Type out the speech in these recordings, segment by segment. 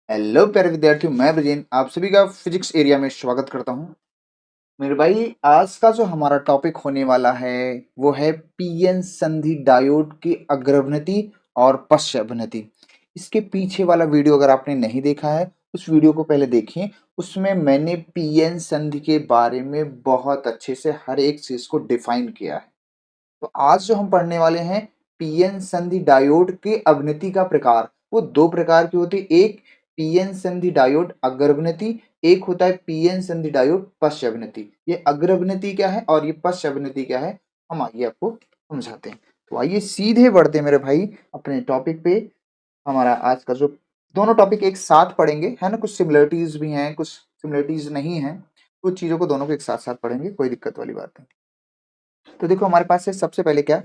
Hello प्यारे विद्यार्थियों, मैं ब्रजेन आप सभी का फिजिक्स एरिया में स्वागत करता हूँ। मेरे भाई, आज का जो हमारा टॉपिक होने वाला है वो है पीएन संधि डायोड की अग्रभ्नति और पश्चाभ्नति। इसके पीछे वाला वीडियो अगर आपने नहीं देखा है, उस वीडियो को पहले देखिए। उसमें मैंने पीएन संधि के बारे में बहुत अच्छे से हर एक चीज को डिफाइन किया है। तो आज जो हम पढ़ने वाले हैं, पीएन संधि डायोड के अवनति का प्रकार। वो दो प्रकार की होती है, एक पीएन संधि डायोड अग्रभ्नति, एक होता है पीएन संधि डायोड पश्चाभ्नति। ये अग्रभ्नति क्या है और ये पश्चाभ्नति क्या है, हम आइए आपको समझाते हैं। तो आइए सीधे बढ़ते हैं मेरे भाई अपने टॉपिक पे। हमारा आज का जो दोनों टॉपिक एक साथ पढ़ेंगे, है ना। कुछ सिमिलरिटीज भी हैं, कुछ सिमिलरिटीज नहीं है। कुछ चीजों को दोनों को एक साथ साथ पढ़ेंगे, कोई दिक्कत वाली बात नहीं। तो देखो, हमारे पास है सबसे पहले क्या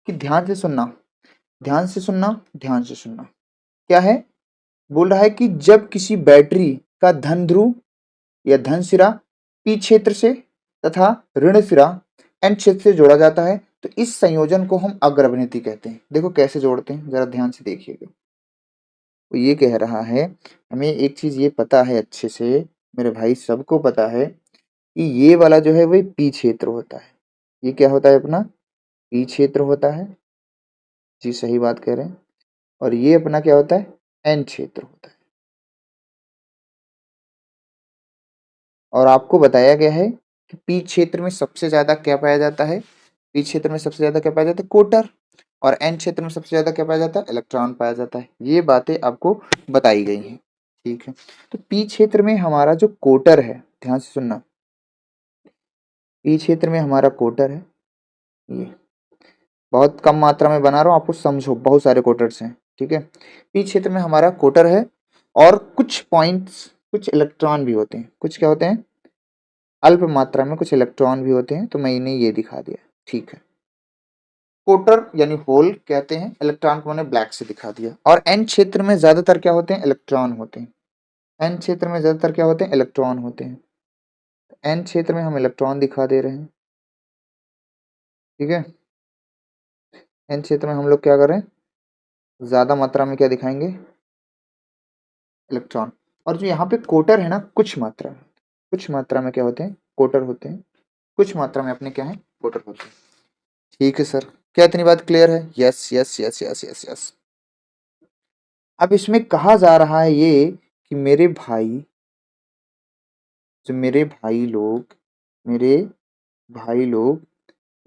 कि ध्यान से सुनना, ध्यान से सुनना, ध्यान से सुनना। क्या है, बोल रहा है कि जब किसी बैटरी का धन ध्रुव या धन सिरा पी क्षेत्र से तथा ऋण सिरा एन क्षेत्र से जोड़ा जाता है, तो इस संयोजन को हम अग्रभ्नति कहते हैं। देखो कैसे जोड़ते हैं, जरा ध्यान से देखिएगा। वो ये कह रहा है, हमें एक चीज ये पता है अच्छे से, मेरे भाई सबको पता है कि ये वाला जो है वही पी क्षेत्र होता है। ये क्या होता है अपना, पी क्षेत्र होता है। जी सही बात कह रहे हैं। और ये अपना क्या होता है, एन क्षेत्र होता है। और आपको बताया गया है कि पी क्षेत्र में सबसे ज्यादा क्या पाया जाता है, पी क्षेत्र में सबसे ज्यादा क्या पाया जाता है, कोटर। और एन क्षेत्र में सबसे ज्यादा क्या पाया जाता है, इलेक्ट्रॉन पाया जाता है। ये बातें आपको बताई गई हैं, ठीक है। तो पी क्षेत्र में हमारा जो कोटर है, ध्यान से सुनना, पी क्षेत्र में हमारा कोटर है। ये बहुत कम मात्रा में बना रहा हूँ, आपको समझो, बहुत सारे कोटर्स हैं, ठीक है। पी क्षेत्र में हमारा कोटर है और कुछ पॉइंट्स, कुछ इलेक्ट्रॉन भी होते हैं। कुछ क्या होते हैं, अल्प मात्रा में कुछ इलेक्ट्रॉन भी होते हैं। तो मैंने ये दिखा दिया, ठीक है। कोटर यानी होल कहते हैं, इलेक्ट्रॉन को मैंने ब्लैक से दिखा दिया। और एन क्षेत्र में ज्यादातर क्या होते हैं, इलेक्ट्रॉन होते हैं। एन क्षेत्र में ज्यादातर क्या होते हैं, इलेक्ट्रॉन होते हैं। एन क्षेत्र में हम इलेक्ट्रॉन दिखा दे रहे हैं, ठीक है। एन क्षेत्र में हम लोग क्या कर रहे हैं, ज्यादा मात्रा में क्या दिखाएंगे, इलेक्ट्रॉन। और जो यहाँ पे कोटर है ना, कुछ मात्रा में, कुछ मात्रा में क्या होते हैं, कोटर होते हैं। कुछ मात्रा में अपने क्या है, कोटर होते हैं। ठीक है सर, क्या इतनी बात क्लियर है? Yes yes yes yes yes yes. अब इसमें कहा जा रहा है ये कि मेरे भाई, जो मेरे भाई लोग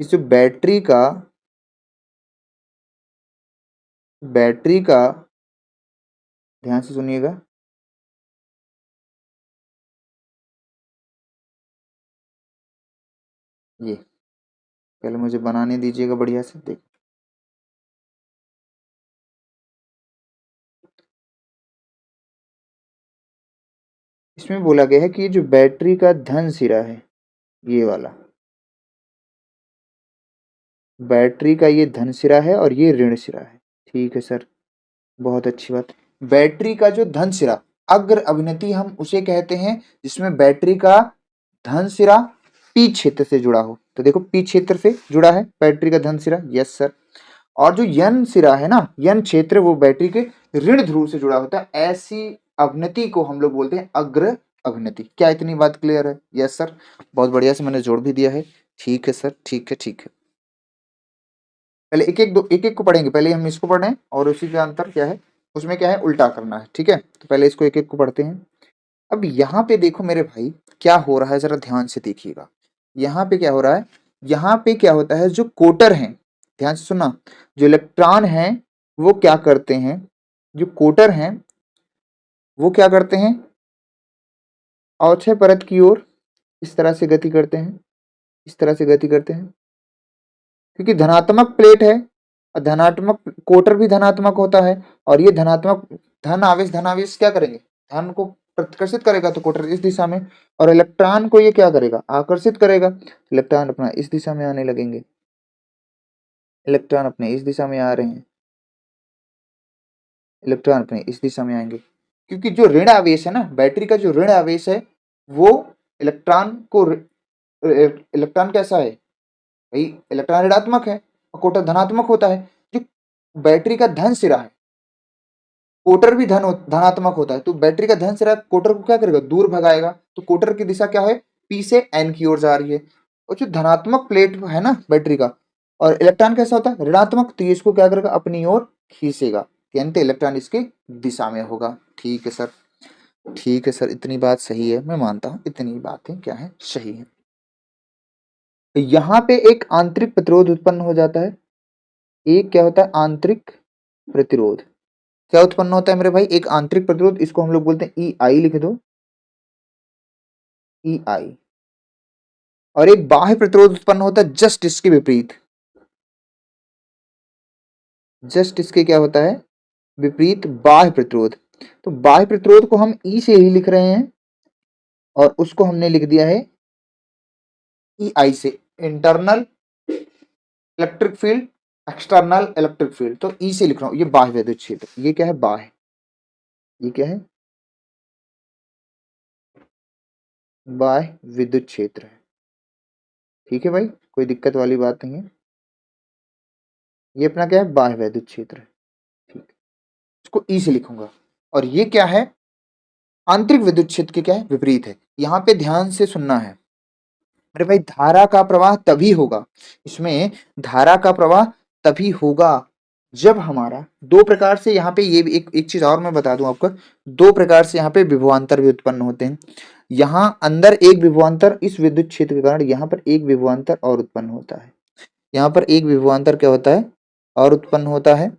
इस जो बैटरी का ध्यान से सुनिएगा। ये पहले मुझे बनाने दीजिएगा बढ़िया से, देख। इसमें बोला गया है कि ये जो बैटरी का धन सिरा है, ये वाला बैटरी का ये धन सिरा है और ये ऋण सिरा है, ठीक है सर। बहुत अच्छी बात। बैटरी का जो धन सिरा, अग्र अभिनति हम उसे कहते हैं जिसमें बैटरी का धन सिरा पी क्षेत्र से जुड़ा हो। तो देखो, पी क्षेत्र से जुड़ा है बैटरी का धन सिरा, यस सर। और जो यन सिरा है ना, यन क्षेत्र, वो बैटरी के ऋण ध्रुव से जुड़ा होता है। ऐसी अवनति को हम लोग बोलते हैं अग्र अभिनति। क्या इतनी बात क्लियर है? यस सर, बहुत बढ़िया से मैंने जोड़ भी दिया है। ठीक है सर, ठीक है ठीक है। पहले एक एक को पढ़ेंगे। पहले हम इसको पढ़ रहे हैं और उसी का अंतर क्या है, उसमें क्या है, उल्टा करना है, ठीक है। तो पहले इसको एक एक को पढ़ते हैं। अब यहाँ पे देखो मेरे भाई, क्या हो रहा है, जरा ध्यान से देखिएगा। यहाँ पे क्या हो रहा है, यहाँ पे क्या होता है, जो कोटर हैं, ध्यान से सुनना, जो इलेक्ट्रॉन हैं वो क्या करते हैं, जो कोटर हैं वो क्या करते हैं, अवक्षय परत की ओर इस तरह से गति करते हैं, इस तरह से गति करते हैं। क्योंकि धनात्मक प्लेट है और धनात्मक कोटर भी धनात्मक होता है। और ये धनात्मक धन आवेश क्या करेंगे, धन को प्रतिकर्षित करेगा, तो कोटर इस दिशा में। और इलेक्ट्रॉन को ये क्या करेगा, आकर्षित करेगा। इलेक्ट्रॉन अपना इस दिशा में आने लगेंगे, इलेक्ट्रॉन अपने इस दिशा में आ रहे हैं, इलेक्ट्रॉन अपने इस दिशा में आएंगे। क्योंकि जो ऋण आवेश है ना, बैटरी का जो ऋण आवेश है, वो इलेक्ट्रॉन को, इलेक्ट्रॉन कैसा है भाई, इलेक्ट्रॉन ऋणात्मक है और कोटर धनात्मक होता है। जो बैटरी का धन सिरा है, कोटर भी धनात्मक होता है, तो बैटरी का धन से रहा कोटर को क्या करेगा, दूर भगाएगा। तो कोटर की दिशा क्या है, पी से एन की ओर जा रही है। और जो धनात्मक प्लेट है ना बैटरी का, और इलेक्ट्रॉन कैसा होता है, ऋणात्मक, तो ये इसको क्या करेगा, अपनी ओर खींचेगा, यानी इलेक्ट्रॉन इसकी दिशा में होगा। ठीक है सर, ठीक है सर, इतनी बात सही है, मैं मानता हूं इतनी बातें क्या है, सही है। तो यहाँ पे एक आंतरिक प्रतिरोध उत्पन्न हो जाता है। एक क्या होता है, आंतरिक प्रतिरोध। क्या उत्पन्न होता है मेरे भाई, एक आंतरिक प्रतिरोध, इसको हम लोग बोलते हैं ई आई, लिख दो ई आई। और एक बाह्य प्रतिरोध उत्पन्न होता है जस्ट इसके विपरीत। जस्ट इसके क्या होता है, विपरीत बाह्य प्रतिरोध। तो बाह्य प्रतिरोध को हम ई से ही लिख रहे हैं, और उसको हमने लिख दिया है ई आई से, internal electric field, external electric field. तो ई से लिख रहा हूं, ये बाह्य विद्युत क्षेत्र, ये क्या है, बाह्य, ये क्या है, बाह्य विद्युत क्षेत्र है। ठीक है भाई, कोई दिक्कत वाली बात नहीं है, ये अपना क्या है, बाह्य विद्युत क्षेत्र है। ठीक, इसको ई से लिखूंगा। और ये क्या है, आंतरिक विद्युत क्षेत्र के क्या है, विपरीत है। यहाँ पे ध्यान से सुनना है अरे भाई, धारा का प्रवाह तभी होगा, इसमें धारा का प्रवाह तभी होगा जब हमारा दो प्रकार से, यहाँ पे ये एक चीज और मैं बता दूं आपको, दो प्रकार से यहाँ पे विभवांतर भी उत्पन्न होते हैं। यहाँ अंदर एक विभवांतर, इस विद्युत क्षेत्र के कारण यहाँ पर एक विभवांतर और उत्पन्न होता है। यहाँ पर एक विभवांतर क्या होता है, और उत्पन्न होता है,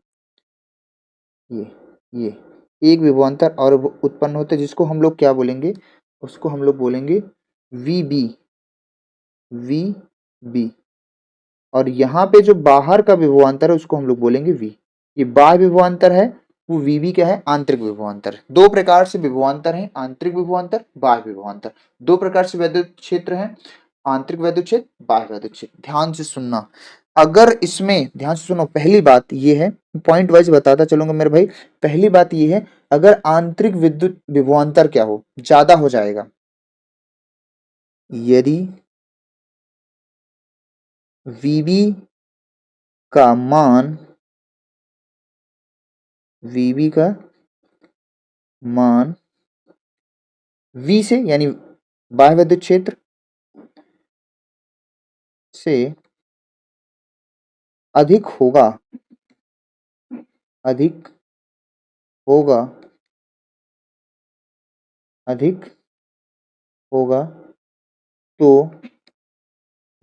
ये ये एक विभवांतर और उत्पन्न होता है, जिसको हम लोग क्या बोलेंगे, उसको हम लोग बोलेंगे वी बी, वी बी। और यहाँ पे जो बाहर का विभवांतर है उसको हम लोग बोलेंगे वी। ये बाह्य विभवांतर है, वो वीबी क्या है, आंतरिक विभवांतर। दो प्रकार से विभवांतर है, आंतरिक विभवांतर, बाह्य विभवांतर। दो प्रकार से वैद्युत क्षेत्र है, आंतरिक वैद्युत क्षेत्र, बाह्य वैद्युत क्षेत्र। ध्यान से सुनना, अगर इसमें ध्यान से सुनो, पहली बात ये है, पॉइंट वाइज बताता चलूंगा मेरे भाई। पहली बात ये है, अगर आंतरिक विद्युत विभवांतर क्या हो, ज्यादा हो जाएगा, यदि वीबी का मान, वीबी का मान वी से, यानी बाह्य विद्युत क्षेत्र से अधिक होगा, अधिक होगा, अधिक होगा, तो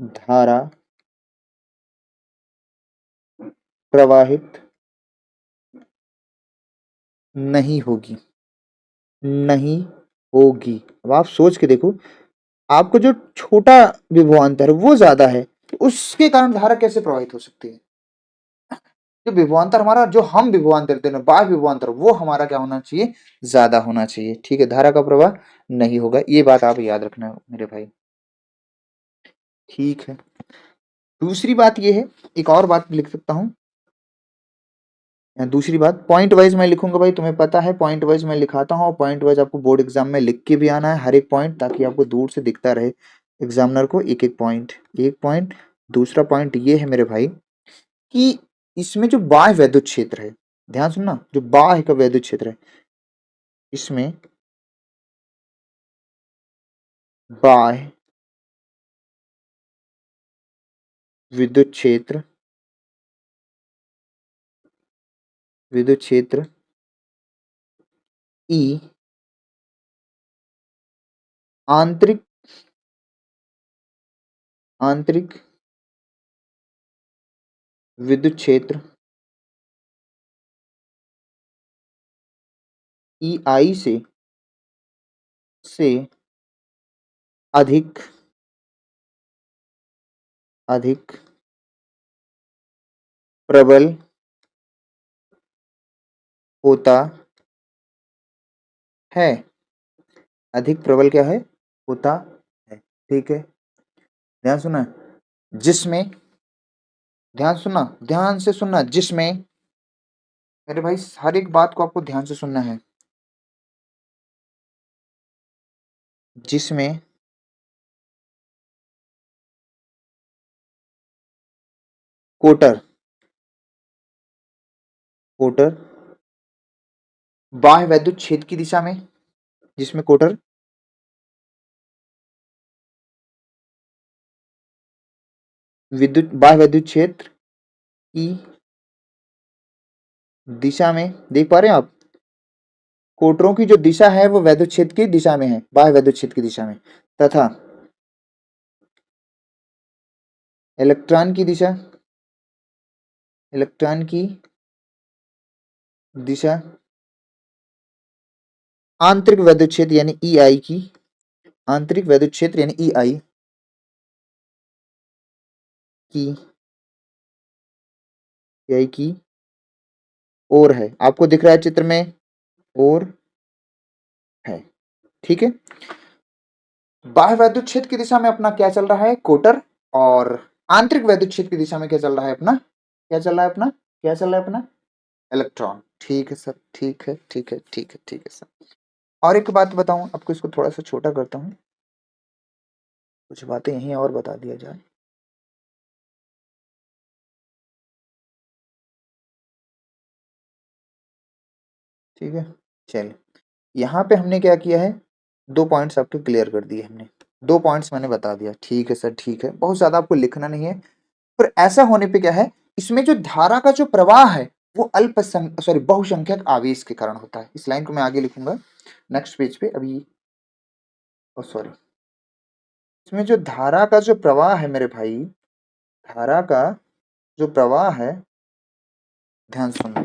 धारा प्रवाहित नहीं होगी, नहीं होगी। अब आप सोच के देखो, आपको जो छोटा विभवांतर है वो ज्यादा है, तो उसके कारण धारा कैसे प्रवाहित हो सकती है। जो विभवांतर हमारा, जो हम विभवांतर देते हैं, बाह्य विभवांतर, वो हमारा क्या होना चाहिए, ज्यादा होना चाहिए। ठीक है, धारा का प्रवाह नहीं होगा, ये बात आप याद रखना मेरे भाई। ठीक है, दूसरी बात ये है, एक और बात लिख सकता हूँ। दूसरी बात, पॉइंट वाइज मैं लिखूंगा भाई, तुम्हें पता है पॉइंट वाइज मैं लिखाता हूँ, और पॉइंट वाइज आपको बोर्ड एग्जाम में लिख के भी आना है हर एक पॉइंट, ताकि आपको दूर से दिखता रहे एग्जामिनर को, एक एक पॉइंट, एक पॉइंट। दूसरा पॉइंट ये है मेरे भाई, कि इसमें जो बाह्य वैद्युत क्षेत्र है, ध्यान सुनना, जो बाह्य का वैद्युत क्षेत्र है, इसमें बाह्य विद्युत क्षेत्र, विद्युत क्षेत्र ई आंतरिक, आंतरिक विद्युत क्षेत्र ई आई से अधिक, अधिक प्रबल होता है, अधिक प्रबल क्या है, होता है। ठीक है, ध्यान सुना, जिसमें, ध्यान सुनना, ध्यान से सुनना, जिसमें, मेरे भाई हर एक बात को आपको ध्यान से सुनना है, जिसमें कोटर, कोटर बाह्य वैद्युत क्षेत्र की दिशा में, जिसमें कोटर बाह्य वैद्युत क्षेत्र की दिशा में, देख पा रहे हैं आप, कोटरों की जो दिशा है वो वैद्युत क्षेत्र की दिशा में है, बाह्य वैद्युत क्षेत्र की दिशा में, तथा इलेक्ट्रॉन की दिशा, इलेक्ट्रॉन की दिशा आंतरिक वैद्युत क्षेत्र यानी ईआई की, आंतरिक वैद्युत क्षेत्र यानी ईआई की, ईआई की ओर है। आपको दिख रहा है चित्र में, ओर है, ठीक है। बाह्य वैद्युत क्षेत्र की दिशा में अपना क्या चल रहा है, कोटर, और आंतरिक वैद्युत क्षेत्र की दिशा में क्या चल रहा है अपना, क्या चल रहा है अपना, क्या चल रहा है अपना, इलेक्ट्रॉन। ठीक है सर, ठीक है, ठीक है, ठीक है, ठीक है सर। और एक बात बताऊं आपको, इसको थोड़ा सा छोटा करता हूँ, कुछ बातें यहीं और बता दिया जाए। ठीक है, चलिए, यहाँ पे हमने क्या किया है, 2 पॉइंट्स आपके क्लियर कर दिए हमने, 2 पॉइंट्स मैंने बता दिया। ठीक है सर, ठीक है, बहुत ज़्यादा आपको लिखना नहीं है। पर ऐसा होने पे क्या है, इसमें जो धारा का जो प्रवाह है वो बहुसंख्यक आवेश के कारण होता है। इस लाइन को मैं आगे लिखूंगा नेक्स्ट पेज पे अभी। सॉरी, इसमें जो धारा का जो प्रवाह है मेरे भाई, धारा का जो प्रवाह है, ध्यान सुनना,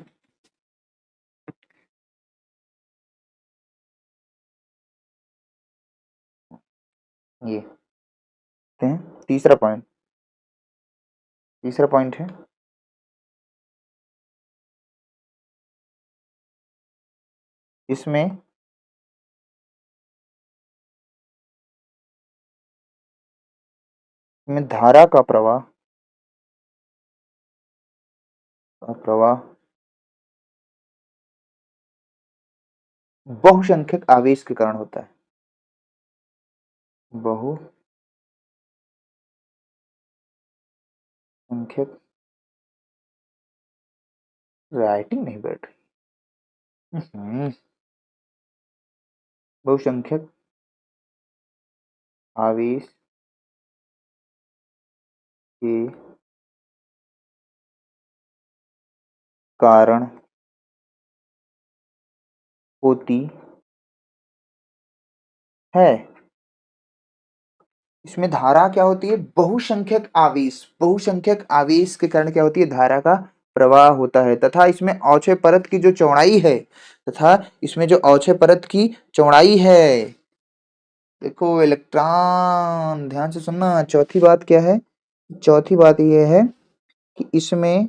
ये देखते हैं तीसरा पॉइंट, तीसरा पॉइंट है, इसमें धारा का प्रवाह, प्रवाह बहुसंख्यक आवेश के कारण होता है। बहुसंख्यक, राइटिंग नहीं बैठ रही, बहुसंख्यक आवेश के कारण होती है। इसमें धारा क्या होती है, बहुसंख्यक आवेश, बहुसंख्यक आवेश के कारण क्या होती है, धारा का प्रवाह होता है, तथा इसमें अवक्षय परत की जो चौड़ाई है, तथा इसमें जो अवक्षय परत की चौड़ाई है, देखो इलेक्ट्रॉन, ध्यान से सुनना, चौथी बात क्या है, चौथी बात यह है कि इसमें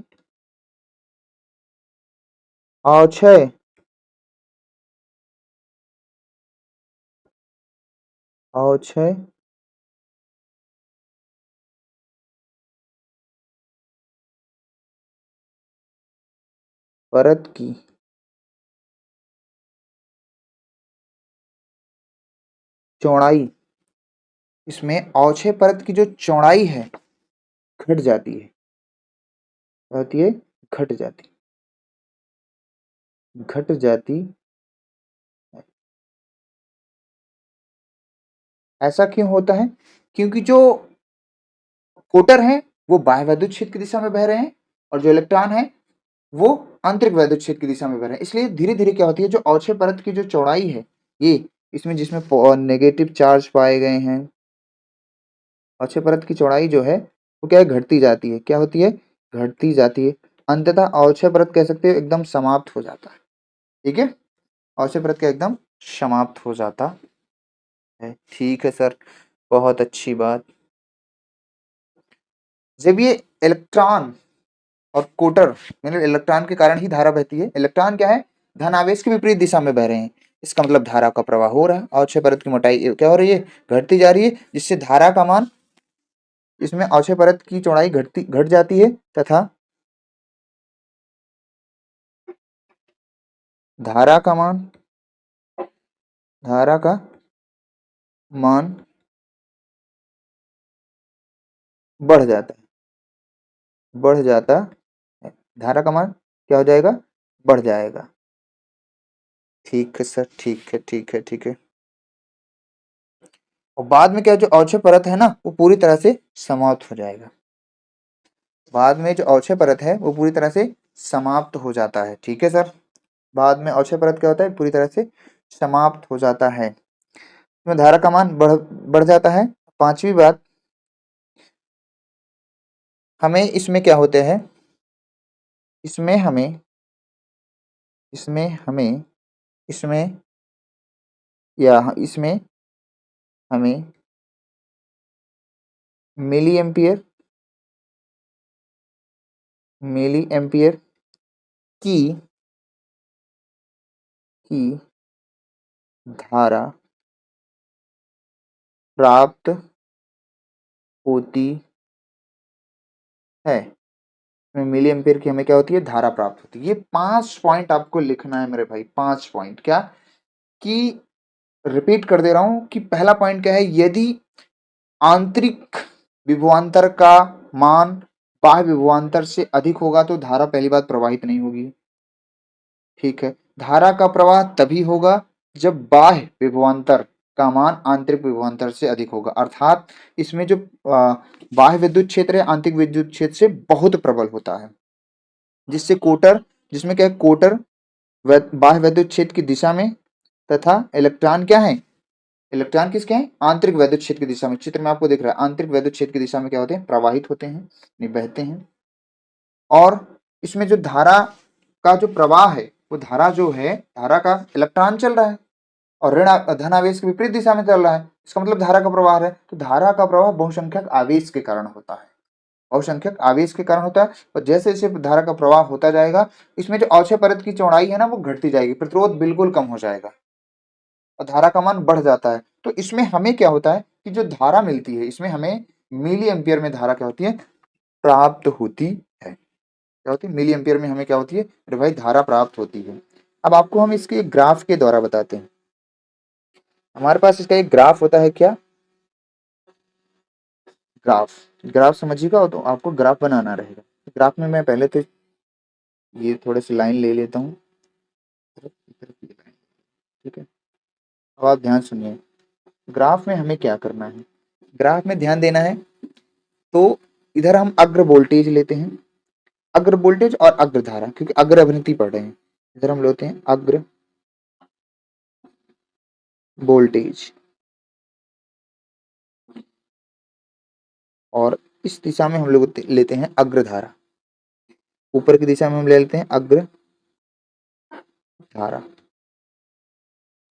अवक्षय अवक्षय परत की चौड़ाई, इसमें अवक्षय परत की जो चौड़ाई है घट जाती है, होती है, घट जाती, घट जाती है। ऐसा क्यों होता है, क्योंकि जो कोटर हैं वो बाह्य वैद्युत क्षेत्र की दिशा में बह रहे हैं, और जो इलेक्ट्रॉन है वो आंतरिक वैद्युत क्षेत्र की दिशा में बह रहे हैं। इसलिए धीरे धीरे क्या होती है, जो अवक्षय परत की जो चौड़ाई है, ये इसमें जिसमें नेगेटिव चार्ज पाए गए हैं, अवक्षय परत की चौड़ाई जो है वो क्या है, घटती जाती है, क्या होती है, घटती जाती है। अंततः अवक्षय परत कह सकते हो एकदम समाप्त हो जाता है। ठीक है, अवक्षय परत का एकदम समाप्त हो जाता है। ठीक है सर, बहुत अच्छी बात। जब ये इलेक्ट्रॉन और कोटर, मतलब इलेक्ट्रॉन के कारण ही धारा बहती है, इलेक्ट्रॉन क्या है, धन आवेश के विपरीत दिशा में बह रहे हैं, इसका मतलब धारा का प्रवाह हो रहा है, अवक्षय परत की मोटाई क्या हो रही है, घटती जा रही है, जिससे धारा का मान, इसमें अवक्षय परत की चौड़ाई घट जाती है, तथा धारा का मान, धारा का मान बढ़ जाता है, बढ़ जाता है, धारा का मान क्या हो जाएगा, बढ़ जाएगा। ठीक है सर, ठीक है, ठीक है, ठीक है। और बाद में क्या, जो अवक्षय परत है ना, वो पूरी तरह से समाप्त हो जाएगा। बाद में जो अवक्षय परत है वो पूरी तरह से समाप्त हो जाता है। ठीक है सर। बाद में अवक्षय परत क्या होता है, पूरी तरह से समाप्त हो जाता है। इसमें धारा का मान बढ़ बढ़ जाता है। पांचवी बात, हमें इसमें क्या होते हैं, इसमें हमें इसमें हमें इसमें या इसमें हमें मिली एम्पियर मिली एम्पियर की की धारा प्राप्त होती है। मिली एम्पियर की हमें क्या होती है, धारा प्राप्त होती है। ये 5 पॉइंट आपको लिखना है मेरे भाई, 5 पॉइंट। क्या कि, रिपीट कर दे रहा हूं कि पहला पॉइंट क्या है, यदि आंतरिक विभवांतर का मान बाह्य विभवांतर से अधिक होगा तो धारा पहली बात प्रवाहित नहीं होगी। ठीक है। धारा का प्रवाह तभी होगा जब बाह्य विभवांतर का मान आंतरिक विभवांतर से अधिक होगा, अर्थात इसमें जो बाह्य विद्युत क्षेत्र है आंतरिक विद्युत क्षेत्र से बहुत प्रबल होता है, जिससे कोटर, जिसमें क्या है, कोटर बाह्य विद्युत क्षेत्र की दिशा में, तथा इलेक्ट्रॉन क्या है, इलेक्ट्रॉन किसके हैं, आंतरिक वैद्युत क्षेत्र की दिशा में। चित्र में आपको दिख रहा है, आंतरिक वैद्युत क्षेत्र की दिशा में क्या होते हैं, प्रवाहित होते हैं, नहीं बहते हैं। और इसमें जो धारा का जो प्रवाह है, वो धारा जो है, धारा का इलेक्ट्रॉन चल रहा है और ऋण धन आवेश के विपरीत दिशा में चल रहा है, इसका मतलब धारा का प्रवाह है। तो धारा का प्रवाह बहुसंख्यक आवेश के कारण होता है, बहुसंख्यक आवेश के कारण होता है। और जैसे जैसे धारा का प्रवाह होता जाएगा, इसमें जो अवक्षय परत की चौड़ाई है ना, वो घटती जाएगी, प्रतिरोध बिल्कुल कम हो जाएगा और धारा का मान बढ़ जाता है। तो इसमें हमें क्या होता है कि जो धारा मिलती है, इसमें हमें मिली एम्पियर में धारा क्या होती है, प्राप्त होती है। क्या होती है, मिली एम्पियर में हमें क्या होती है, अरे भाई धारा प्राप्त होती है। अब आपको हम इसके ग्राफ के द्वारा बताते हैं। हमारे पास इसका एक ग्राफ होता है, क्या, ग्राफ। ग्राफ समझिएगा, तो आपको ग्राफ बनाना रहेगा। ग्राफ में मैं पहले तो ये थोड़े से लाइन ले लेता हूँ। ठीक है। अब आप ध्यान सुनिए, ग्राफ में हमें क्या करना है, ग्राफ में ध्यान देना है। तो इधर हम अग्र वोल्टेज लेते हैं, अग्र वोल्टेज और अग्र धारा, क्योंकि अग्र अवनति पढ़ रहे हैं। इधर हम लेते हैं अग्र वोल्टेज, और इस दिशा में हम लोग लेते हैं अग्र धारा। ऊपर की दिशा में हम ले लेते हैं अग्र धारा।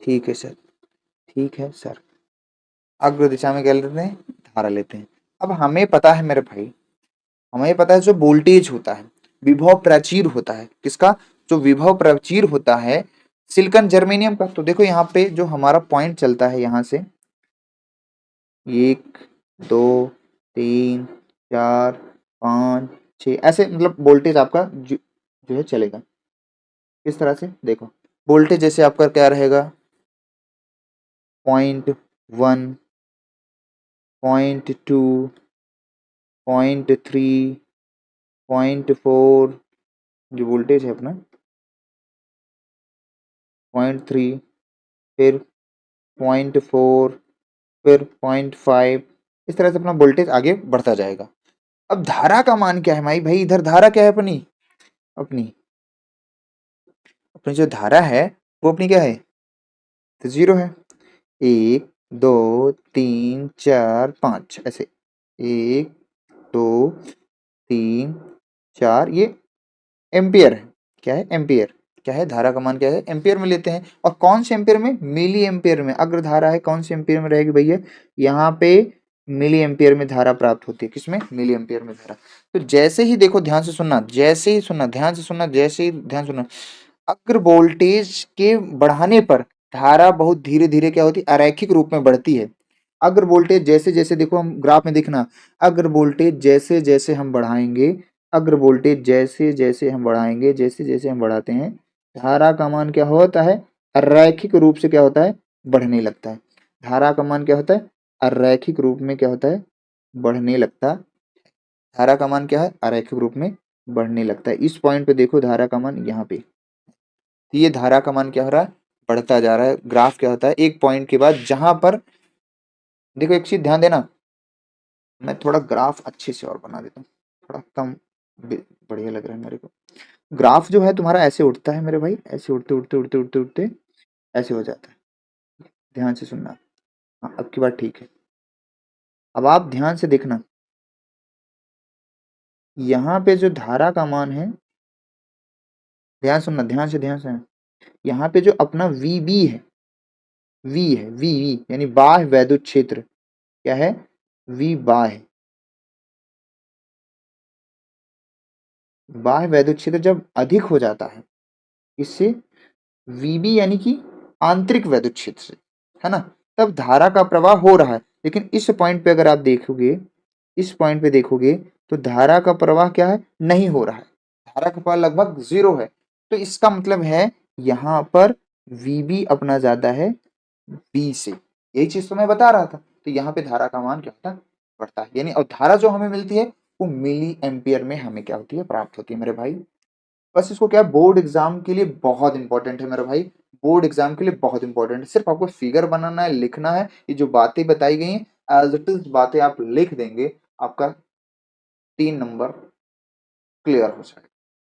ठीक है सर, ठीक है सर। अग्र दिशा में क्या लेते हैं, धारा लेते हैं। अब हमें पता है मेरे भाई, हमें पता है जो वोल्टेज होता है, विभव प्राचीर होता है, किसका, जो विभव प्राचीर होता है सिलिकॉन जर्मेनियम का। तो देखो यहाँ पे जो हमारा पॉइंट चलता है, यहाँ से 1 2 3 4 5 6, ऐसे मतलब वोल्टेज आपका जो है चलेगा। किस तरह से, देखो वोल्टेज जैसे आपका क्या रहेगा, 0.1, 0.2, 0.3, 0.4, जो वोल्टेज है अपना 0.3, फिर 0.4, फिर 0.5, इस तरह से अपना वोल्टेज आगे बढ़ता जाएगा। अब धारा का मान क्या है भाई, भाई इधर धारा क्या है अपनी, अपनी अपनी जो धारा है वो अपनी क्या है, तो 0 है। 1 2 3 4 5, ऐसे 1 2 3 4, ये एम्पियर है। क्या है, एम्पियर। क्या है, धारा का मान क्या है, एम्पियर में लेते हैं। और कौन से एम्पियर में, मिली एम्पियर में। अग्र धारा है, कौन से एम्पियर में रहेगी भैया, यहाँ पे मिली एम्पियर में धारा प्राप्त होती है। किसमें, मिली एम्पियर में धारा। तो जैसे ही देखो, ध्यान से सुनना, जैसे ही सुनना, ध्यान से सुनना, जैसे ही ध्यान सुनना, अग्र वोल्टेज के बढ़ाने पर धारा बहुत धीरे धीरे क्या होती है, अरैखिक रूप में बढ़ती है। अग्र वोल्टेज जैसे जैसे, देखो हम ग्राफ में देखना, अग्र वोल्टेज जैसे जैसे हम बढ़ाएंगे, अग्र वोल्टेज जैसे जैसे हम बढ़ाएंगे, जैसे जैसे हम बढ़ाते हैं, धारा का मान क्या होता है, अरैखिक रूप से क्या होता है, बढ़ने लगता है। धारा का मान क्या होता है, अरैखिक रूप में क्या होता है, बढ़ने लगता है। धारा का मान क्या है, अरैखिक रूप में बढ़ने लगता है। इस पॉइंट पे देखो धारा का मान यहाँ पे, तो ये धारा का मान क्या हो रहा है, बढ़ता जा रहा है। ग्राफ क्या होता है, एक पॉइंट के बाद जहां पर, देखो एक चीज ध्यान देना, मैं थोड़ा ग्राफ अच्छे से और बना देता हूँ, थोड़ा कम बढ़िया लग रहा है मेरे को। ग्राफ जो है तुम्हारा ऐसे उठता है मेरे भाई, ऐसे उठते उठते उठते उठते उठते ऐसे हो जाता है। ध्यान से सुनना। हाँ, अब की बात ठीक है। अब आप ध्यान से देखना, यहाँ पे जो धारा का मान है, ध्यान सुनना, ध्यान से यहाँ पे जो अपना वीबी है, वी है, वी यानी बाह्य वैद्युत क्षेत्र, क्या है, वी बाह्य, बाह्य वैद्युत क्षेत्र जब अधिक हो जाता है इससे, वीबी यानी कि आंतरिक वैद्युत क्षेत्र से, है ना, तब धारा का प्रवाह हो रहा है। लेकिन इस पॉइंट पे अगर आप देखोगे, इस पॉइंट पे देखोगे तो धारा का प्रवाह क्या है, नहीं हो रहा है, धारा का प्रवाह लगभग 0 है। तो इसका मतलब है यहाँ पर वीबी अपना ज्यादा है बी से, यही चीज तो मैं बता रहा था। तो यहाँ पे धारा का मान क्या होता है, बढ़ता है, यानी और धारा जो हमें मिलती है वो मिली एम्पियर में हमें क्या होती है, प्राप्त होती है मेरे भाई। बस इसको क्या, बोर्ड एग्जाम के लिए बहुत इंपॉर्टेंट है मेरे भाई, बोर्ड एग्जाम के लिए बहुत इंपॉर्टेंट है। सिर्फ आपको फिगर बनाना है, लिखना है, ये जो बातें बताई गई हैं एज इट इज बातें आप लिख देंगे, आपका 3 नंबर क्लियर हो जाएगा।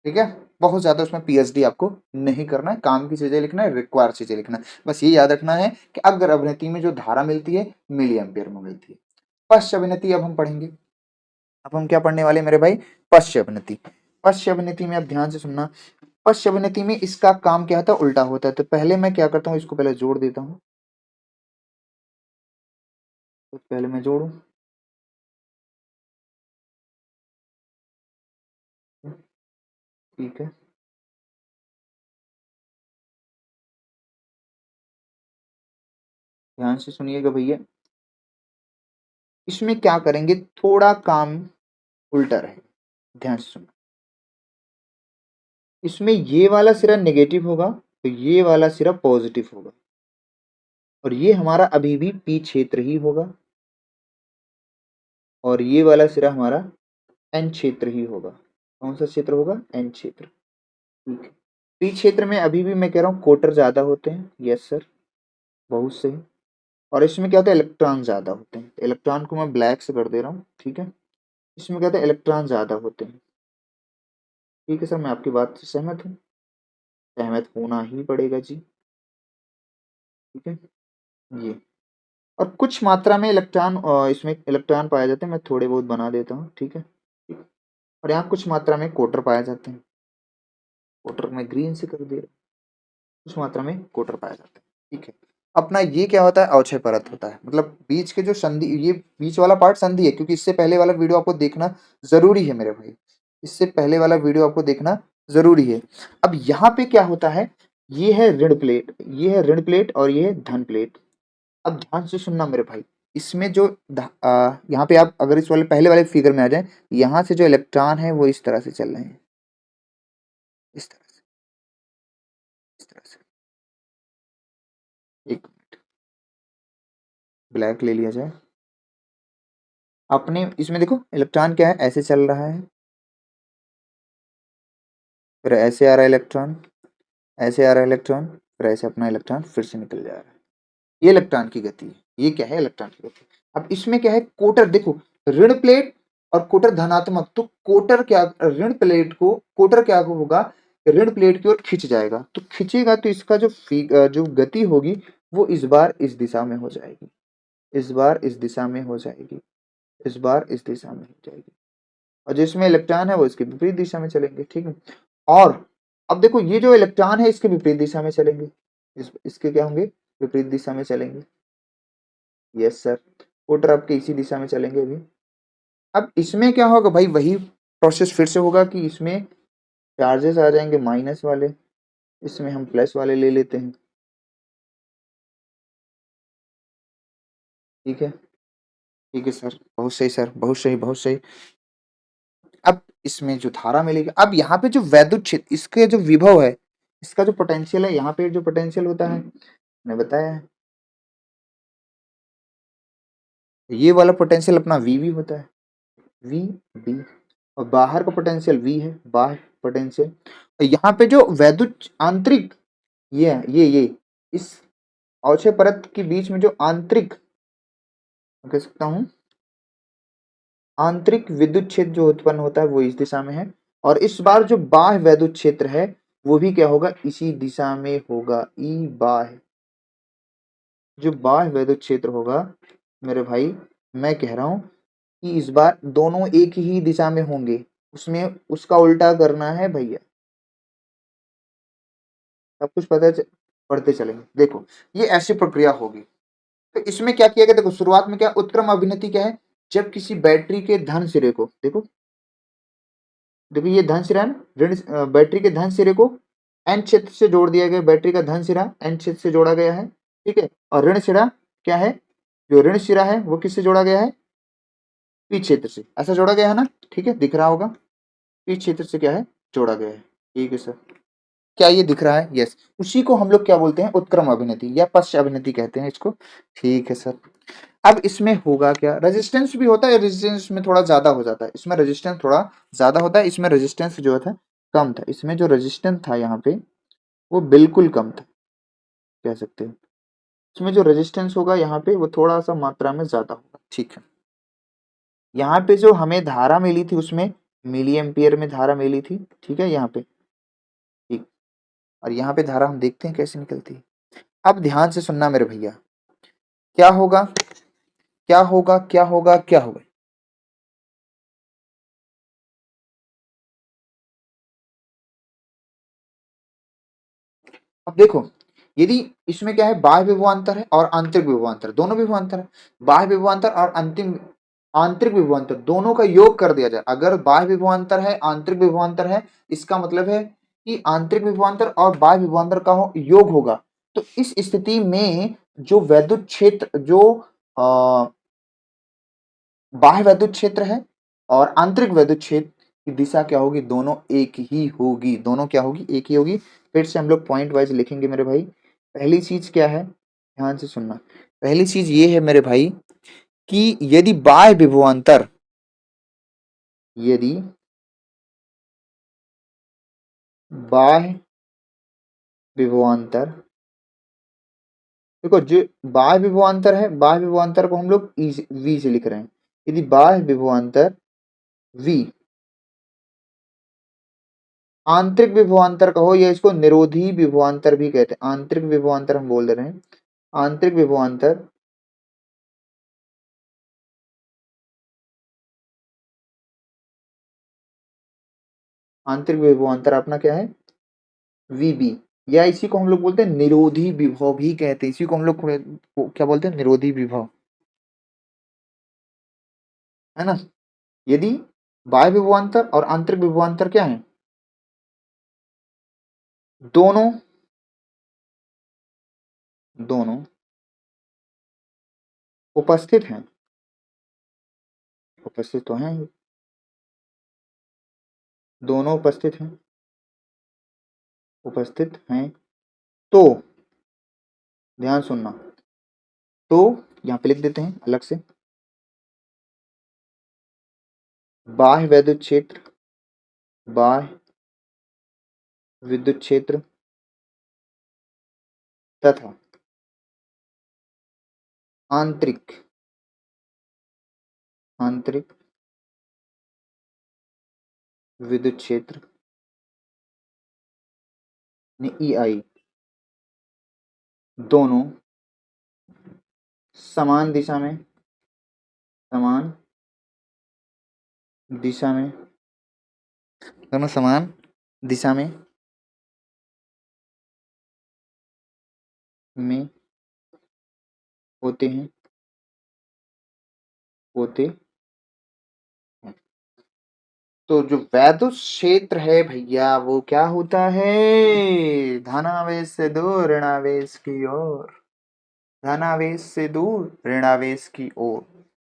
ठीक है, बहुत ज्यादा उसमें पीएचडी आपको नहीं करना है, काम की चीजें लिखना है, रिक्वायर्ड चीजें लिखना है। बस ये याद रखना है कि अगर अभिनेत्री में जो धारा मिलती है मिली एम्पियर में मिलती है। पश्च अभिनेत्री अब हम पढ़ेंगे। अब हम क्या पढ़ने वाले मेरे भाई, पश्च अभिनेत्री। पश्च अभिनेत्री में अब ध्यान से सुनना, पश्च अभिनेत्री में इसका काम क्या होता है, उल्टा होता है। तो पहले मैं क्या करता हूँ, इसको पहले जोड़ देता हूँ, तो पहले मैं जोड़ू, ठीक है। ध्यान से सुनिएगा भैया, इसमें क्या करेंगे, थोड़ा काम उल्टा रहेगा, ध्यान से सुनना। इसमें ये वाला सिरा नेगेटिव होगा तो ये वाला सिरा पॉजिटिव होगा, और ये हमारा अभी भी पी क्षेत्र ही होगा, और ये वाला सिरा हमारा एन क्षेत्र ही होगा। कौन सा क्षेत्र होगा, एन क्षेत्र, ठीक है। पी क्षेत्र में अभी भी मैं कह रहा हूँ कोटर ज्यादा होते हैं, यस सर, बहुत सही। और इसमें क्या होता है, इलेक्ट्रॉन ज्यादा होते हैं, इलेक्ट्रॉन को मैं ब्लैक से कर दे रहा हूँ, ठीक है। इसमें क्या होता है, इलेक्ट्रॉन ज्यादा होते हैं, ठीक है सर, मैं आपकी बात से सहमत हूँ, सहमत होना ही पड़ेगा जी, ठीक है। ये और कुछ मात्रा में इलेक्ट्रॉन, इसमें इलेक्ट्रॉन पाए जाते हैं, मैं थोड़े बहुत बना देता हूँ, ठीक है। और यहाँ कुछ मात्रा में कोटर पाए जाते हैं, कोटर में ग्रीन से कर दे रहा हूं। कुछ मात्रा में कोटर पाया जाता है, ठीक है। अपना ये क्या होता है, अवक्षय परत होता है, मतलब बीच के जो संधि, ये बीच वाला पार्ट संधि है, क्योंकि इससे पहले वाला वीडियो आपको देखना जरूरी है मेरे भाई, इससे पहले वाला वीडियो आपको देखना जरूरी है। अब यहाँ पे क्या होता है, ये है ऋण प्लेट, ये है ऋण प्लेट और ये है धन प्लेट। अब ध्यान से सुनना मेरे भाई, इसमें जो यहाँ पे आप अगर इस वाले पहले वाले फिगर में आ जाए, यहाँ से जो इलेक्ट्रॉन है वो इस तरह से चल रहे हैं, इस तरह से, इस तरह से। एक ब्लैक ले लिया जाए, अपने इसमें देखो इलेक्ट्रॉन क्या है, ऐसे चल रहा है, फिर ऐसे आ रहा है इलेक्ट्रॉन, ऐसे आ रहा है इलेक्ट्रॉन, फिर ऐसे अपना इलेक्ट्रॉन फिर से निकल जा रहा है। ये इलेक्ट्रॉन की गति है, ये क्या है, इलेक्ट्रॉन की गति। अब इसमें क्या है, कोटर देखो, ऋण प्लेट और कोटर धनात्मक, तो कोटर क्या, ऋण प्लेट को कोटर क्या होगा, ऋण प्लेट की ओर खिंच जाएगा, तो खिंचेगा तो इसका जो जो गति होगी वो इस बार इस दिशा में हो जाएगी, इस बार इस दिशा में हो जाएगी, इस बार इस दिशा में हो जाएगी, और जिसमें इलेक्ट्रॉन है वो इसके विपरीत दिशा में चलेंगे, ठीक है। और अब देखो ये जो इलेक्ट्रॉन है इसके विपरीत दिशा में चलेंगे, इसके क्या होंगे, विपरीत दिशा में चलेंगे, यस सर। कोटर आपके इसी दिशा में चलेंगे अभी। अब इसमें क्या होगा भाई, वही प्रोसेस फिर से होगा कि इसमें चार्जेस आ जाएंगे माइनस वाले, इसमें हम प्लस वाले ले लेते हैं, ठीक है, ठीक है सर, बहुत सही सर, बहुत सही, बहुत सही। अब इसमें जो धारा मिलेगी, अब यहाँ पे जो वैद्युत क्षेत्र, इसके जो विभव है, इसका जो पोटेंशियल है, यहाँ पे जो पोटेंशियल होता है मैंने बताया है, ये वाला पोटेंशियल अपना वी होता है, वी बी, और बाहर का पोटेंशियल वी है, बाहर पोटेंशियल। और यहाँ पे जो वैद्युत आंतरिक, ये है, ये इस अवक्षय परत के बीच में जो आंतरिक, कह सकता हूं, आंतरिक विद्युत क्षेत्र जो उत्पन्न होता है वो इस दिशा में है, और इस बार जो बाह्य वैद्युत क्षेत्र है वो भी क्या होगा, इसी दिशा में होगा। ई बाह्य, जो बाह्य वैद्युत क्षेत्र होगा मेरे भाई, मैं कह रहा हूं कि इस बार दोनों एक ही दिशा में होंगे, उसमें उसका उल्टा करना है भैया। सब कुछ पढ़ते चलेंगे। देखो ये ऐसी प्रक्रिया होगी। तो इसमें क्या किया गया, देखो शुरुआत में क्या उत्क्रम अभिनति क्या है, जब किसी बैटरी के धन सिरे को, देखो देखो ये धन सिरा है ना, बैटरी के धन सिरे को एन क्षेत्र से जोड़ दिया गया, बैटरी का धन सिरा एन क्षेत्र से जोड़ा गया है, ठीक है। और ऋण सिरा क्या है, जो ऋण सिरा है वो किससे जोड़ा गया है, पी क्षेत्र से, ऐसा जोड़ा गया है ना, ठीक है, दिख रहा होगा, पी क्षेत्र से क्या है, जोड़ा गया है। ठीक है सर, क्या ये दिख रहा है, यस। उसी को हम लोग क्या बोलते हैं, उत्क्रम अभिनति या पश्च अभिनति कहते हैं इसको। ठीक है सर। अब इसमें होगा क्या, रेजिस्टेंस भी होता है, रेजिस्टेंस में थोड़ा ज्यादा हो जाता है, इसमें रेजिस्टेंस थोड़ा ज्यादा होता है, इसमें रेजिस्टेंस जो था कम था। इसमें जो रेजिस्टेंस था यहाँ पे वो बिल्कुल कम था, कह सकते हैं। इसमें जो रेजिस्टेंस होगा यहाँ पे वो थोड़ा सा मात्रा में ज्यादा होगा, ठीक है। यहाँ पे जो हमें धारा मिली थी उसमें मिली एम्पियर में धारा मिली थी, ठीक है, यहाँ पे, ठीक। और यहाँ पे धारा हम देखते हैं कैसे निकलती है। अब ध्यान से सुनना मेरे भैया, क्या होगा क्या होगा क्या होगा क्या होगा। अब देखो, यदि इसमें क्या है, बाह्य विभवांतर है और आंतरिक विभवांतर, दोनों विभवांतर है। बाह्य विभवांतर और अंतिम आंतरिक विभवांतर दोनों का योग कर दिया जाए, अगर बाह्य विभवांतर है आंतरिक विभवांतर है, इसका मतलब है कि आंतरिक विभवांतर और बाह्य विभवांतर का योग होगा। तो इस स्थिति में जो वैद्युत क्षेत्र, जो बाह्य वैद्युत क्षेत्र है और आंतरिक वैद्युत क्षेत्र की दिशा क्या होगी, दोनों एक ही होगी, दोनों क्या होगी, एक ही होगी। फिर से हम लोग पॉइंट वाइज लिखेंगे मेरे भाई। पहली चीज क्या है, ध्यान से सुनना। पहली चीज ये है मेरे भाई कि यदि बाह्य विभवांतर, यदि बाह्य विभवांतर, देखो जो बाह्य विभवांतर है, बाह्य विभवांतर को हम लोग वी से लिख रहे हैं। यदि बाह्य विभवांतर वी आंतरिक विभवांतर कहो या इसको निरोधी विभवांतर भी कहते हैं, आंतरिक विभवांतर हम बोल रहे हैं, आंतरिक विभवांतर, आंतरिक विभवांतर अपना क्या है, वीबी, या इसी को हम लोग बोलते हैं निरोधी विभव भी कहते हैं, इसी को हम लोग क्या बोलते हैं, निरोधी विभव, है ना। यदि बाह्य विभवांतर और आंतरिक विभवांतर क्या है, दोनों दोनों उपस्थित हैं, उपस्थित तो हैं ही, दोनों उपस्थित हैं, उपस्थित हैं, तो ध्यान सुनना, तो यहाँ पे लिख देते हैं अलग से, बाह्य वैद्युत क्षेत्र, बाह्य विद्युत क्षेत्र तथा आंतरिक, आंतरिक विद्युत क्षेत्र ई आई, दोनों समान दिशा में, समान दिशा में, दोनों समान दिशा में होते हैं, होते हैं। तो जो वैद्युत क्षेत्र है भैया वो क्या होता है, धनावेश से दूर ऋणावेश की ओर, धनावेश से दूर ऋणावेश की ओर।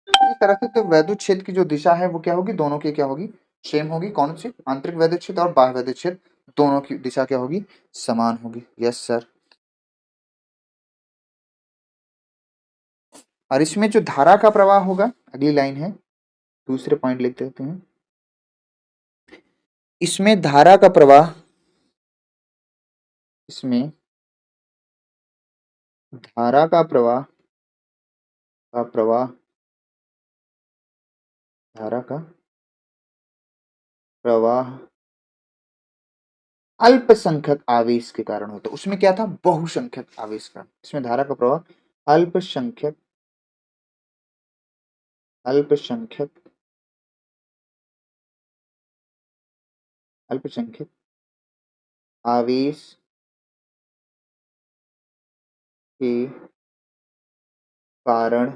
इस तरह से तो वैद्युत क्षेत्र की जो दिशा है वो क्या होगी, दोनों की क्या होगी, सेम होगी। कौन सी, आंतरिक वैद्युत क्षेत्र और बाह्य वैद्युत क्षेत्र, दोनों की दिशा क्या होगी, समान होगी। Yes sir. और इसमें जो धारा का प्रवाह होगा, अगली लाइन है, दूसरे पॉइंट लिख देते हैं। इसमें धारा का प्रवाह, इसमें धारा का प्रवाह, का प्रवाह, धारा का प्रवाह अल्पसंख्यक आवेश के कारण होता है। उसमें क्या था? बहुसंख्यक आवेश का। इसमें धारा का प्रवाह अल्पसंख्यक, अल्पसंख्यक, अल्पसंख्यक आवेश के कारण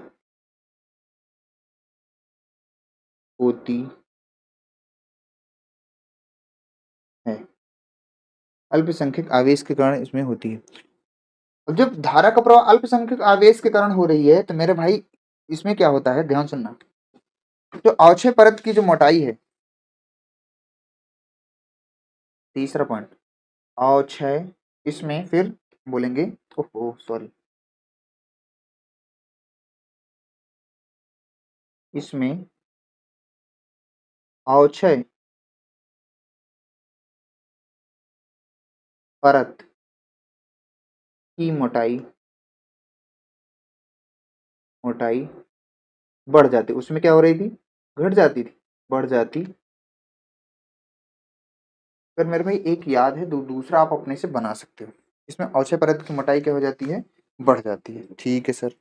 होती है। अल्पसंख्यक आवेश के कारण इसमें होती है। अब जब धारा का प्रवाह अल्पसंख्यक आवेश के कारण हो रही है तो मेरे भाई इसमें क्या होता है, ध्यान सुनना। जो अवक्षय परत की जो मोटाई है, तीसरा पॉइंट, अवक्षय, इसमें फिर बोलेंगे, ओहो सॉरी, इसमें अवक्षय परत की मोटाई, मोटाई बढ़ जाती। उसमें क्या हो रही थी? घट जाती थी, बढ़ जाती। फिर मेरे भाई एक याद है, दूसरा आप अपने से बना सकते हो। इसमें अवक्षय परत की मोटाई क्या हो जाती है? बढ़ जाती है। ठीक है सर।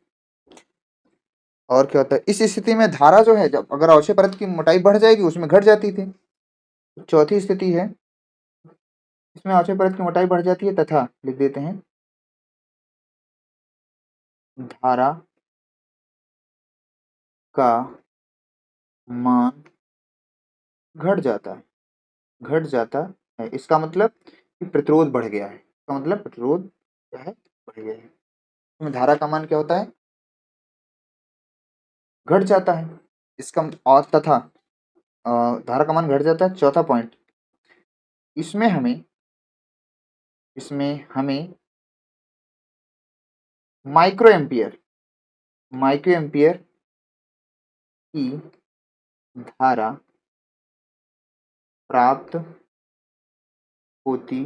और क्या होता है इस स्थिति में? धारा जो है, जब अगर अवक्षय परत की मोटाई बढ़ जाएगी उसमें घट जाती थी। चौथी स्थिति है, इसमें अवक्षय परत की मोटाई बढ़ जाती है तथा लिख देते हैं धारा का मान घट जाता है, घट जाता है। इसका मतलब कि प्रतिरोध बढ़ गया है। इसका मतलब प्रतिरोध क्या है? बढ़ गया है। इसमें धारा का मान क्या होता है? घट जाता है। इसका और तथा धारा का मान घट जाता है। चौथा पॉइंट, इसमें हमें, इसमें हमें माइक्रो एम्पियर, माइक्रो एम्पियर की धारा प्राप्त होती,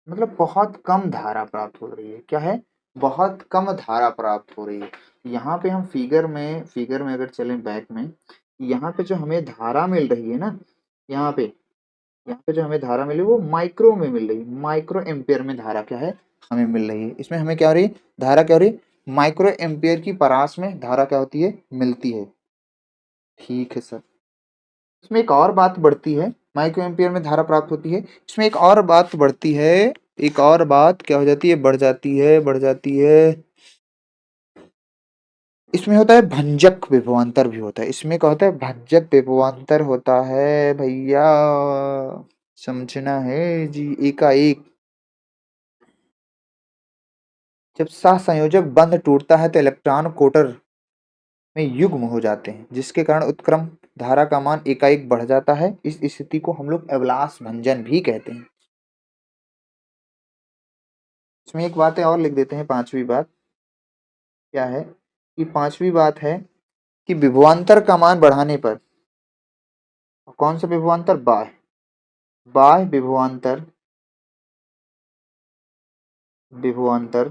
मतलब बहुत कम धारा प्राप्त हो रही है। क्या है? बहुत कम धारा प्राप्त हो रही है। यहाँ पे हम फिगर में अगर चलें बैक में, यहाँ पे जो हमें धारा मिल रही है ना, यहाँ पे, यहाँ पे जो हमें धारा मिली वो माइक्रो में मिल रही है। माइक्रो एम्पियर में धारा क्या है? हमें मिल रही है। इसमें हमें क्या हो रही है? धारा क्या हो रही है? माइक्रो एम्पियर की परास में धारा क्या होती है? मिलती है। ठीक है सर। इसमें एक और बात बढ़ती है, माइक्रो एम्पियर में धारा प्राप्त होती है। इसमें एक और बात बढ़ती है, एक और बात क्या हो जाती है? बढ़ जाती है, बढ़ जाती है। इसमें होता है भंजक विभवांतर भी होता है। इसमें क्या होता है? भंजक विभवांतर होता है भैया, समझना है जी एकाएक। जब सहसंयोजक बंध टूटता है तो इलेक्ट्रॉन कोटर में युग्म हो जाते हैं, जिसके कारण उत्क्रम धारा का मान एकाएक बढ़ जाता है। इस स्थिति को हम लोग एवलास भंजन भी कहते हैं। इसमें एक बात है और लिख देते हैं, पांचवी बात क्या है? कि पांचवी बात है कि विभवांतर का मान बढ़ाने पर, कौन सा विभवांतर? बाह्य, बाह्य विभवांतर, विभवांतर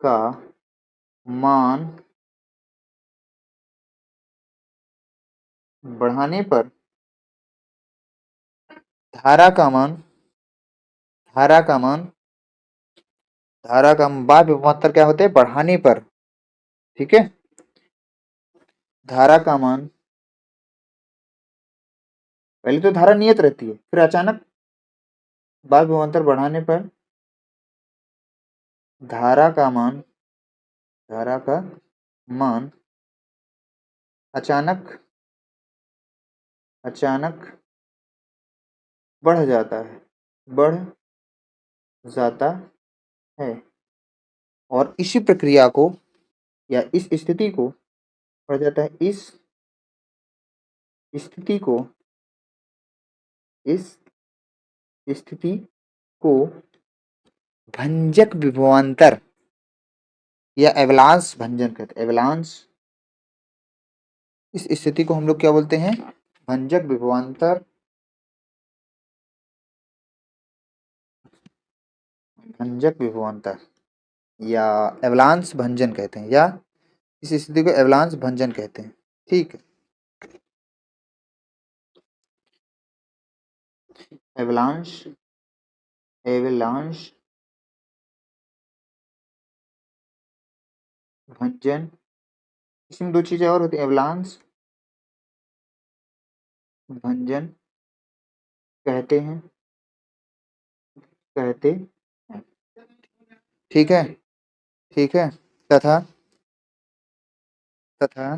का मान बढ़ाने पर धारा का मान, धारा का मान, धारा का बाह्य विभवांतर क्या होते हैं? बढ़ाने पर। ठीक है, धारा का मान, पहले तो धारा नियत रहती है, फिर अचानक बाह्य विभवांतर बढ़ाने पर धारा का मान, धारा का मान अचानक, अचानक बढ़ जाता है, बढ़ जाता है। और इसी प्रक्रिया को या इस स्थिति को बढ़ जाता है, इस स्थिति को, इस स्थिति को भंजक विभवांतर या एवलांस भंजन कहते हैं। एवलांस, इस स्थिति को हम लोग क्या बोलते हैं? भंजक विभवांतर, भंजक विभवांतर या एवलांस भंजन कहते हैं, या इस स्थिति को एवलांस भंजन कहते हैं। ठीक है, एवलांश, एवलांश भंजन, इसमें दो चीजें और होती है, एवलांस भंजन कहते हैं, कहते हैं। ठीक है, ठीक है। तथा तथा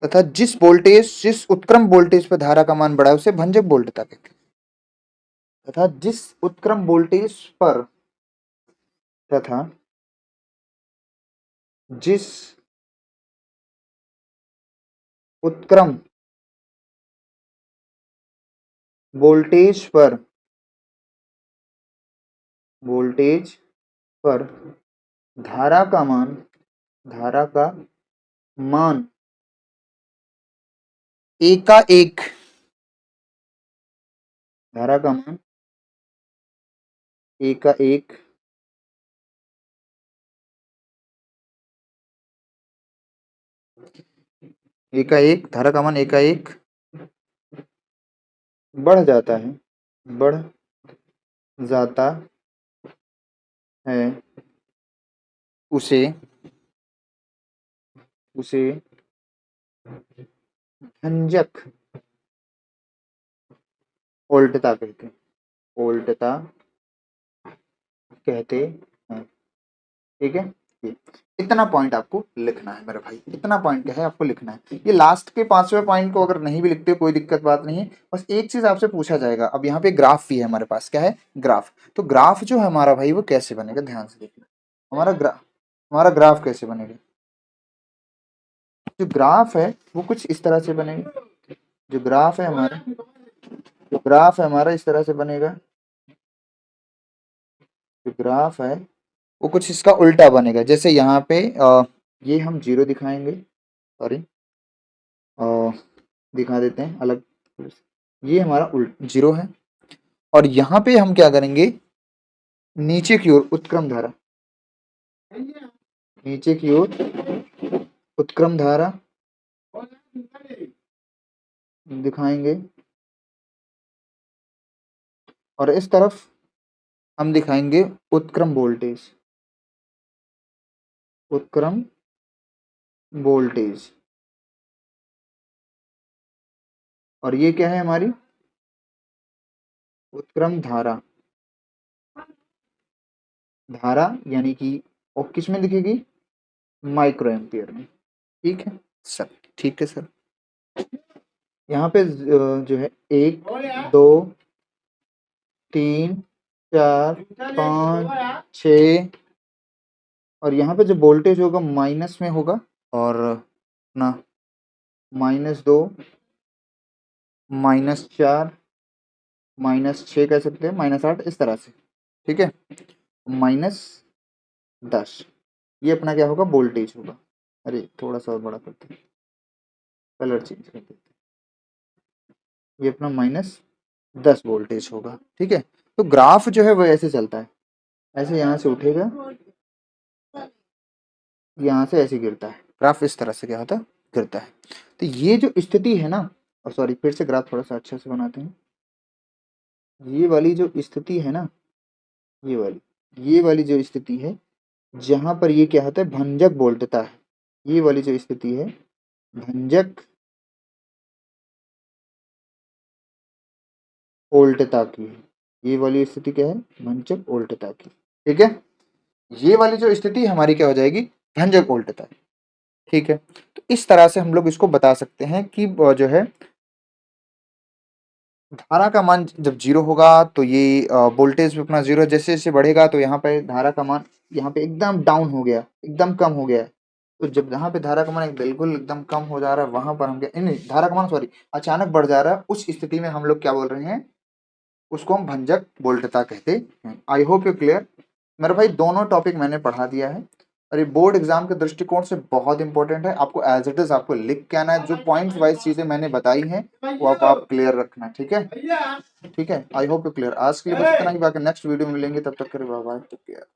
तथा जिस उत्क्रम वोल्टेज पर धारा का मान बढ़ा है उसे भंजक वोल्टता कहते हैं। तथा जिस उत्क्रम वोल्टेज पर तथा जिस उत्क्रम वोल्टेज पर वोल्टेज पर धारा का मान एकाएक धारा का मान एकाएक एकाएक धारा का मान एकाएक बढ़ जाता है, बढ़ जाता है, उसे उसे भंजक वोल्टता कहते हैं, वोल्टता कहते हैं। ठीक है, ये इतना पॉइंट आपको लिखना है मेरे भाई, इतना पॉइंट क्या है आपको लिखना है। ये लास्ट के 5वें पॉइंट को अगर नहीं भी लिखते कोई दिक्कत बात नहीं है, बस एक चीज आपसे पूछा जाएगा। अब यहाँ पे ग्राफ भी है हमारे पास, क्या है, ग्राफ। तो ग्राफ जो है हमारा भाई वो कैसे बनेगा, ध्यान से देखना। हमारा ग्राफ कैसे बनेगा, जो ग्राफ है वो कुछ इस तरह से बनेगा। जो ग्राफ है हमारा जो ग्राफ है हमारा इस तरह से बनेगा। जो ग्राफ है वो कुछ इसका उल्टा बनेगा। जैसे यहाँ पे ये हम जीरो दिखाएंगे, सॉरी दिखा देते हैं अलग। ये हमारा उल्ट जीरो है, और यहाँ पे हम क्या करेंगे, नीचे की ओर उत्क्रम धारा, नीचे की ओर उत्क्रम धारा दिखाएंगे, और इस तरफ हम दिखाएंगे उत्क्रम वोल्टेज, उत्क्रम वोल्टेज। और ये क्या है हमारी उत्क्रम धारा, धारा यानी कि और किस में दिखेगी, माइक्रो एम्पियर में। ठीक है सर, ठीक है सर। यहाँ पे जो है 1 2 3 4 5 6, और यहाँ पे जो वोल्टेज होगा माइनस में होगा, और ना -2 -4 -6 कह सकते हैं, -8 इस तरह से। ठीक है, -10 ये अपना क्या होगा, वोल्टेज होगा। अरे थोड़ा सा और बड़ा करते हैं, कलर चेंज कर देते हैं, ये अपना -10 वोल्टेज होगा। ठीक है, तो ग्राफ जो है वो ऐसे चलता है, ऐसे यहाँ से उठेगा, यहाँ से ऐसे गिरता है, ग्राफ इस तरह से क्या होता है, गिरता है। तो ये जो स्थिति है ना, और सॉरी फिर से ग्राफ थोड़ा सा अच्छा से बनाते हैं। ये वाली जो स्थिति है ना, ये वाली जो स्थिति है, जहां पर ये क्या होता है, भंजक वोल्टता है। ये वाली जो स्थिति है भंजक वोल्टता की है। ये वाली स्थिति क्या है, भंजक वोल्टता की। ठीक है, ये वाली जो स्थिति हमारी क्या हो जाएगी, भंजक वोल्टता। ठीक है, तो इस तरह से हम लोग इसको बता सकते हैं कि जो है धारा का मान जब जीरो होगा तो ये वोल्टेज भी अपना जीरो, जैसे जैसे बढ़ेगा तो यहाँ पे धारा का मान यहाँ पे एकदम डाउन हो गया, एकदम कम हो गया है। तो जब यहाँ पे धारा का मान बिल्कुल एकदम कम हो जा रहा है, वहां पर हम क्या, नहीं धारा का मान सॉरी अचानक बढ़ जा रहा है, उस स्थिति में हम लोग क्या बोल रहे हैं, उसको हम भंजक वोल्टता कहते हैं। I hope you clear. मेरे भाई दोनों टॉपिक मैंने पढ़ा दिया है, और ये बोर्ड एग्जाम के दृष्टिकोण से बहुत इंपॉर्टेंट है। आपको एज इट इज आपको लिख के आना है। जो पॉइंट वाइज चीजें मैंने बताई हैं वो आप क्लियर रखना। ठीक है, ठीक है। I hope you clear. आज के लिए बस इतना ही, बाकी नेक्स्ट वीडियो में मिलेंगे, तब तक के लिए बाय बाय।